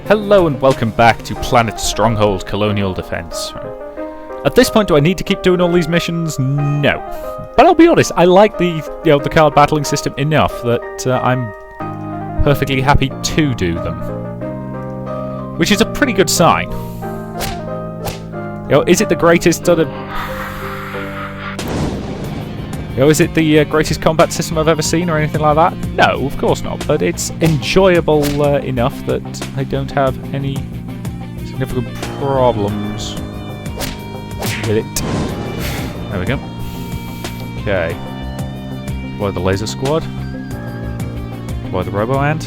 Hello and welcome back to Planet Stronghold Colonial Defense. At this point, do I need to keep doing all these missions? No. But I'll be honest, I like the card battling system enough that I'm perfectly happy to do them. Which is a pretty good sign. Is it the greatest sort of... is it the greatest combat system I've ever seen or anything like that? No, of course not. But it's enjoyable enough that I don't have any significant problems with it. There we go. Okay. Deploy the laser squad. Deploy the robo-ant.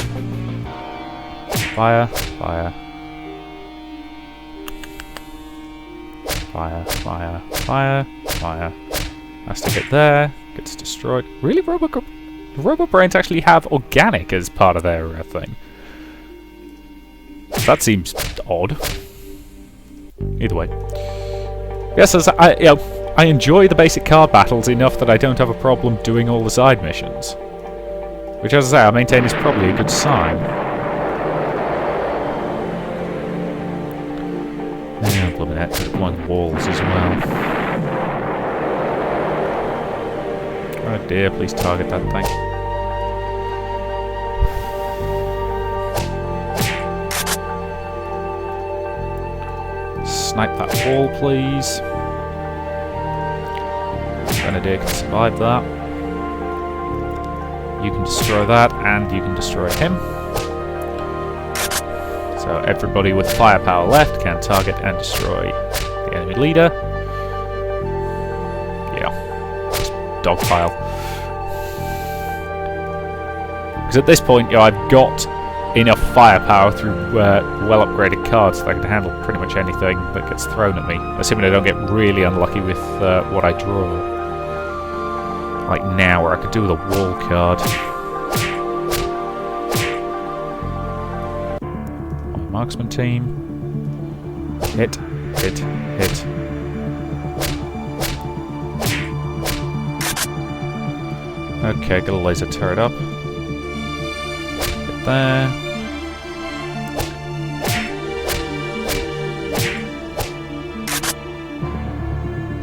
Fire, fire. Fire, fire, fire, fire. Has to hit there. Gets destroyed. Really? Robo-brains actually have organic as part of their thing. That seems odd. Either way. Yes, as I enjoy the basic card battles enough that I don't have a problem doing all the side missions. Which, as I say, I maintain is probably a good sign. Yeah, blooming heck, one walls as well. Oh dear, please target that thing. Snipe that wall, please. Grenadier can survive that. You can destroy that, and you can destroy him. So everybody with firepower left can target and destroy the enemy leader. Yeah. Just dogpile. Because at this point, I've got enough firepower through well-upgraded cards that I can handle pretty much anything that gets thrown at me, assuming I don't get really unlucky with what I draw. Like now, where I could do with a wall card. My marksman team. Hit, hit, hit. Okay, got a laser turret up. Hit there.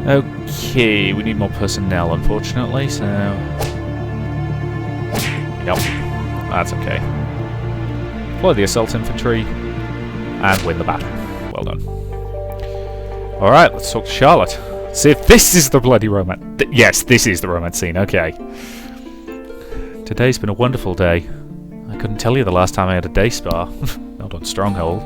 Okay, we need more personnel, unfortunately, so... Yep, that's okay. Deploy the assault infantry, and win the battle. Well done. Alright, let's talk to Charlotte. See if this is the bloody romance... yes, this is the romance scene, okay. Today's been a wonderful day. I couldn't tell you the last time I had a day spa. Not on Stronghold.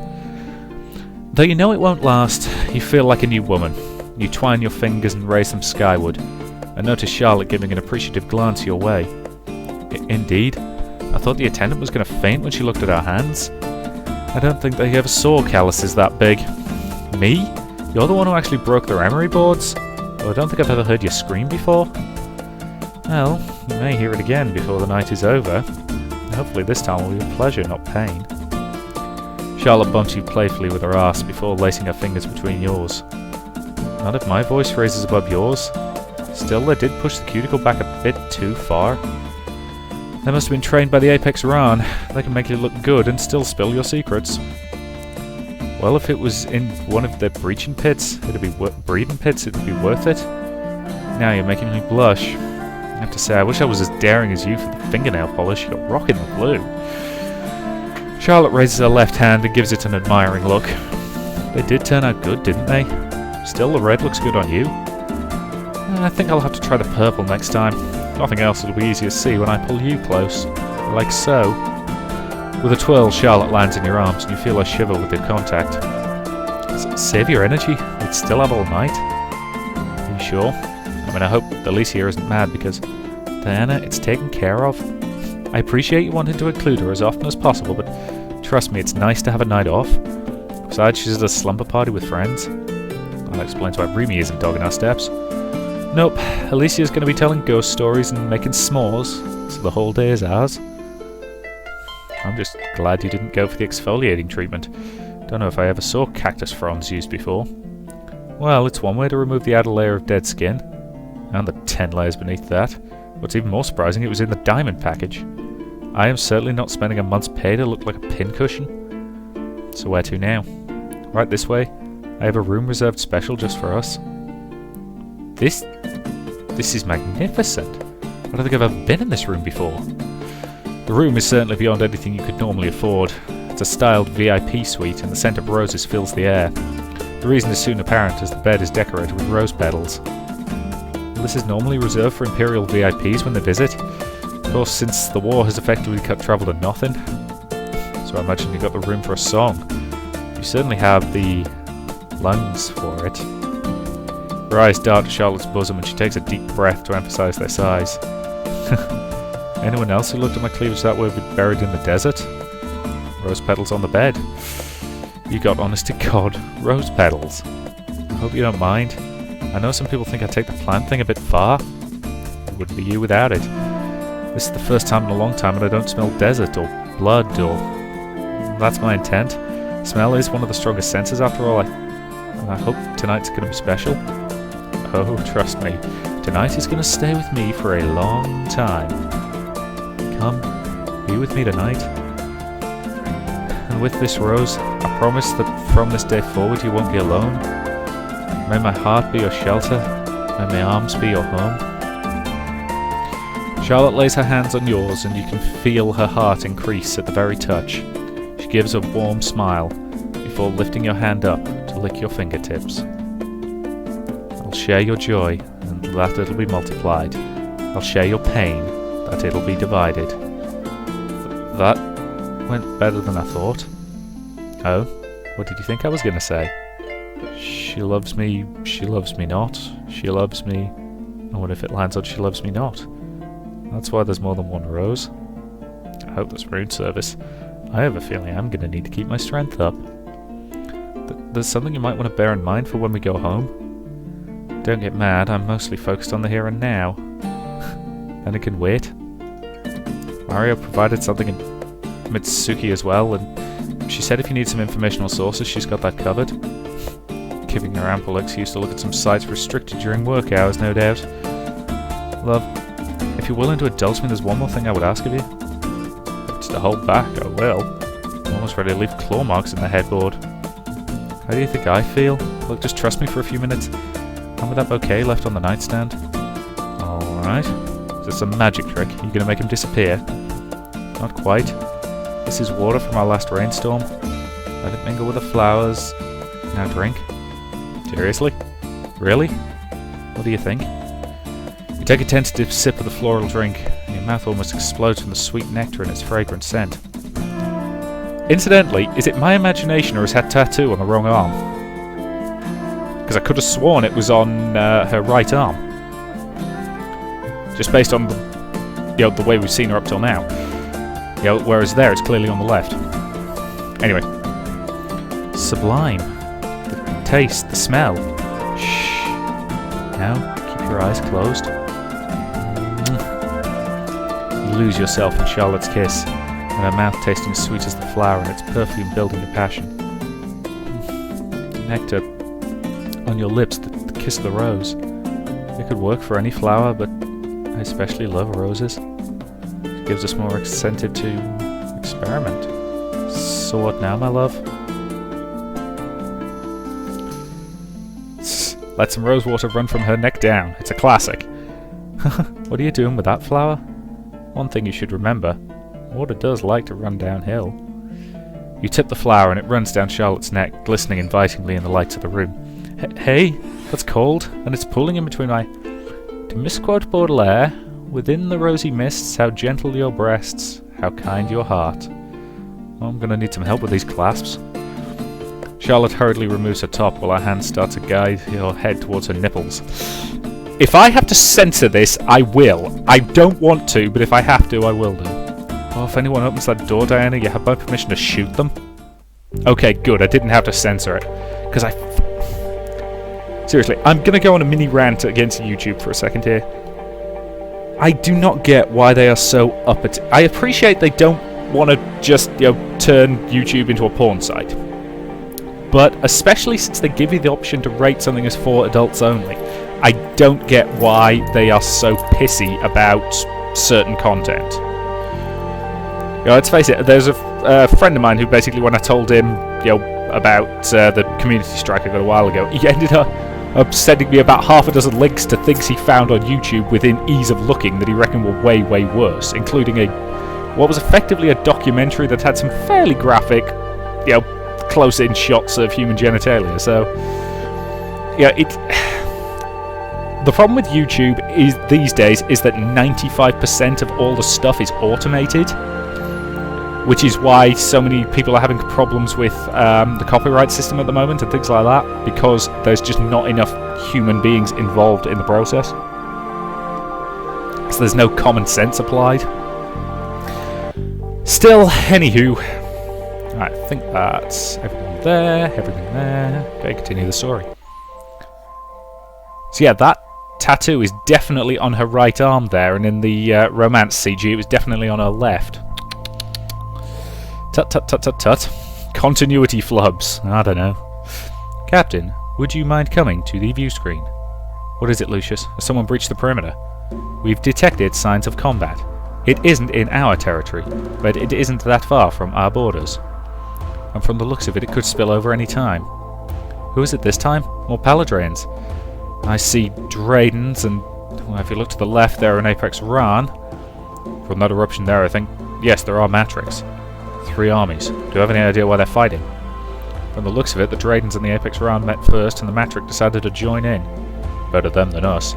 Though you know it won't last, you feel like a new woman. You twine your fingers and raise them skyward, and notice Charlotte giving an appreciative glance your way. Indeed, I thought the attendant was going to faint when she looked at our hands. I don't think they ever saw calluses that big. Me? You're the one who actually broke their emery boards? Well, I don't think I've ever heard you scream before. Well, you may hear it again before the night is over. Hopefully this time will be a pleasure, not pain. Charlotte bumps you playfully with her arse before lacing her fingers between yours. Not if my voice raises above yours. Still, they did push the cuticle back a bit too far. They must have been trained by the Apex Ran. They can make you look good and still spill your secrets. Well, if it was in one of the breeding pits, it'd be worth it. Now you're making me blush. I have to say, I wish I was as daring as you for the fingernail polish. You're rocking the blue. Charlotte raises her left hand and gives it an admiring look. They did turn out good, didn't they? Still, the red looks good on you. I think I'll have to try the purple next time. If nothing else, it'll be easier to see when I pull you close. Like so. With a twirl, Charlotte lands in your arms and you feel her shiver with the contact. Save your energy. We'd still have all night. Are you sure? I mean, I hope Alicia isn't mad because... Diana, it's taken care of. I appreciate you wanting to include her as often as possible, but trust me, it's nice to have a night off. Besides, she's at a slumber party with friends. That explains why Remy isn't dogging our steps. Nope, Alicia's going to be telling ghost stories and making s'mores, so the whole day is ours. I'm just glad you didn't go for the exfoliating treatment. Don't know if I ever saw cactus fronds used before. Well, it's one way to remove the outer layer of dead skin. And the 10 layers beneath that. What's even more surprising, it was in the diamond package. I am certainly not spending a month's pay to look like a pincushion. So where to now? Right this way. I have a room reserved special just for us. This is magnificent. I don't think I've ever been in this room before. The room is certainly beyond anything you could normally afford. It's a styled VIP suite, and the scent of roses fills the air. The reason is soon apparent as the bed is decorated with rose petals. This is normally reserved for Imperial VIPs when they visit. Of course, since the war has effectively cut travel to nothing. So I imagine you got the room for a song. You certainly have the lungs for it. Her eyes dart to Charlotte's bosom and she takes a deep breath to emphasize their size. Anyone else who looked at my cleavage that way would be buried in the desert? Rose petals on the bed. You got, honest to God, rose petals. I hope you don't mind. I know some people think I take the plant thing a bit far. It wouldn't be you without it. This is the first time in a long time that I don't smell desert or blood or... That's my intent. Smell is one of the strongest senses after all. I hope tonight's going to be special. Oh, trust me. Tonight is going to stay with me for a long time. Come, be with me tonight. And with this rose, I promise that from this day forward you won't be alone. May my heart be your shelter. May my arms be your home. Charlotte lays her hands on yours and you can feel her heart increase at the very touch. She gives a warm smile before lifting your hand up to lick your fingertips. I'll share your joy, and that it'll be multiplied. I'll share your pain, that it'll be divided. That went better than I thought. Oh, what did you think I was going to say? She loves me not. She loves me... And what if it lands on she loves me not? That's why there's more than one rose. I hope there's rune service. I have a feeling I'm going to need to keep my strength up. There's something you might want to bear in mind for when we go home. Don't get mad, I'm mostly focused on the here and now. And it can wait. Mario provided something in Mitsuki as well, and she said if you need some informational sources, she's got that covered. Giving her ample excuse to look at some sites restricted during work hours, no doubt. Love, if you're willing to indulge me, there's one more thing I would ask of you. If it's to hold back, I will. I'm almost ready to leave claw marks in the headboard. How do you think I feel? Look, just trust me for a few minutes. And with that bouquet left on the nightstand. Alright. Is this a magic trick? Are you going to make him disappear? Not quite. This is water from our last rainstorm. Let it mingle with the flowers. Now drink. Seriously? Really? What do you think? You take a tentative sip of the floral drink, and your mouth almost explodes from the sweet nectar and its fragrant scent. Incidentally, is it my imagination or is that tattoo on the wrong arm? Because I could have sworn it was on her right arm. Just based on the way we've seen her up till now. Whereas there it's clearly on the left. Anyway. Sublime. The taste, the smell. Shh. Now, keep your eyes closed. You lose yourself in Charlotte's kiss, and her mouth tasting sweet as the flower and its perfume building to passion. Nectar on your lips, the kiss of the rose. It could work for any flower, but I especially love roses. It gives us more incentive to experiment. So what now, my love? Let some rose water run from her neck down. It's a classic. What are you doing with that flower? One thing you should remember. Water does like to run downhill. You tip the flower and it runs down Charlotte's neck, glistening invitingly in the lights of the room. Hey, that's cold, and it's pulling in between my... To misquote Baudelaire, within the rosy mists, how gentle your breasts, how kind your heart. Oh, I'm gonna need some help with these clasps. Charlotte hurriedly removes her top while her hands start to guide your head towards her nipples. If I have to censor this, I will. I don't want to, but if I have to, I will do. Oh, if anyone opens that door, Diana, you have my permission to shoot them? Okay, good, I didn't have to censor it. Because Seriously, I'm gonna go on a mini rant against YouTube for a second here. I do not get why they are so up at... I appreciate they don't want to just, turn YouTube into a porn site. But especially since they give you the option to rate something as for adults only, I don't get why they are so pissy about certain content. Let's face it, there's a friend of mine who basically, when I told him, about the community strike I got a while ago, he ended up sending me about half a dozen links to things he found on YouTube within ease of looking that he reckoned were way, way worse, including what was effectively a documentary that had some fairly graphic, close-in shots of human genitalia. So, the problem with YouTube is these days is that 95% of all the stuff is automated, which is why so many people are having problems with the copyright system at the moment and things like that, because there's just not enough human beings involved in the process. So there's no common sense applied. Still, anywho, I think that's everything there. Okay, continue the story. So yeah, that tattoo is definitely on her right arm there, and in the romance CG it was definitely on her left. Tut tut tut tut tut. Continuity flubs. I don't know. Captain, would you mind coming to the view screen? What is it, Lucius? Has someone breached the perimeter? We've detected signs of combat. It isn't in our territory, but it isn't that far from our borders. And from the looks of it, it could spill over any time. Who is it this time? More Paladrains. I see Draydens, and well, if you look to the left, there are an Apex Ran. From that eruption there, I think, yes, there are Matrix. 3 armies. Do you have any idea why they're fighting? From the looks of it, the Draydens and the Apex Ran met first, and the Matrix decided to join in. Better them than us.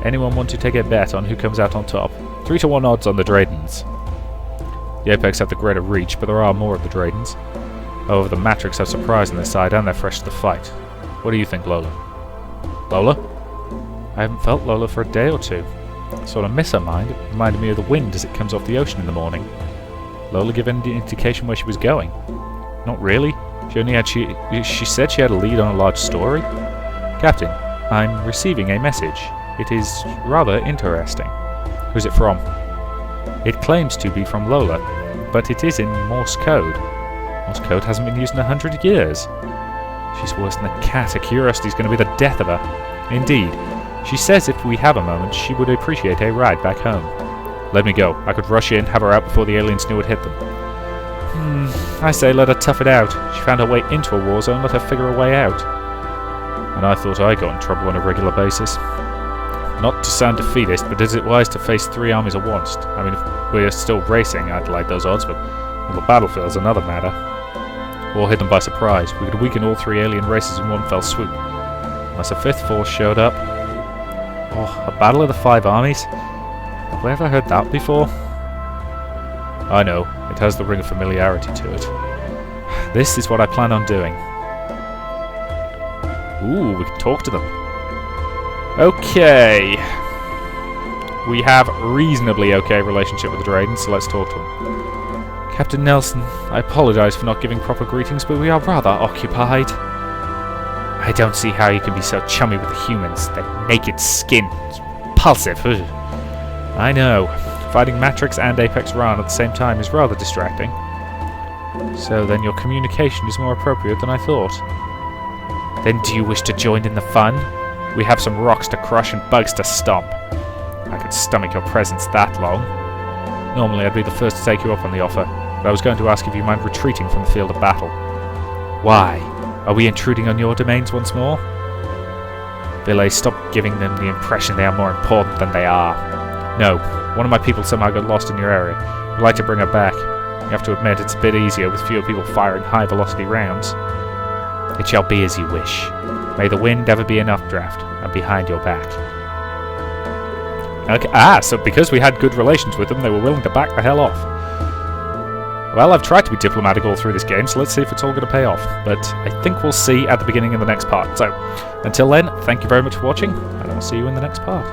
Anyone want to take a bet on who comes out on top? 3-1 odds on the Draydens. The Apex have the greater reach, but there are more of the Draydens. However, the Matrix have surprise on their side, and they're fresh to the fight. What do you think, Lola? Lola? I haven't felt Lola for a day or two. I sort of miss her mind. It reminded me of the wind as it comes off the ocean in the morning. Lola give any indication where she was going? Not really. She said she had a lead on a large story. Captain, I'm receiving a message. It is rather interesting. Who's it from? It claims to be from Lola, but it is in Morse code. Morse code hasn't been used in 100 years. She's worse than a cat. Her curiosity's going to be the death of her. Indeed. She says if we have a moment, she would appreciate a ride back home. Let me go. I could rush in, have her out before the aliens knew it hit them. I say let her tough it out. She found her way into a war zone, let her figure a way out. And I thought I got in trouble on a regular basis. Not to sound defeatist, but is it wise to face 3 armies at once? I mean, if we're still racing, I'd like those odds, but well, the battlefield's another matter. War hit them by surprise. We could weaken all 3 alien races in one fell swoop. Unless a 5th force showed up. Oh, a battle of the 5 armies? Have I ever heard that before? I know, it has the ring of familiarity to it. This is what I plan on doing. Ooh, we can talk to them. Okay. We have reasonably okay relationship with the Draydens, so let's talk to them. Captain Nelson, I apologise for not giving proper greetings, but we are rather occupied. I don't see how you can be so chummy with the humans. That naked skin. It's repulsive. Ugh. I know. Fighting Matrix and Apex Ran at the same time is rather distracting. So then your communication is more appropriate than I thought. Then do you wish to join in the fun? We have some rocks to crush and bugs to stomp. I could stomach your presence that long. Normally I'd be the first to take you up on the offer, but I was going to ask if you mind retreating from the field of battle. Why? Are we intruding on your domains once more? Ville, stop giving them the impression they are more important than they are. No, one of my people somehow got lost in your area. I'd like to bring her back. You have to admit it's a bit easier with fewer people firing high-velocity rounds. It shall be as you wish. May the wind ever be enough draft, and behind your back. Okay, so because we had good relations with them, they were willing to back the hell off. Well, I've tried to be diplomatic all through this game, so let's see if it's all going to pay off. But I think we'll see at the beginning of the next part. So, until then, thank you very much for watching, and I'll see you in the next part.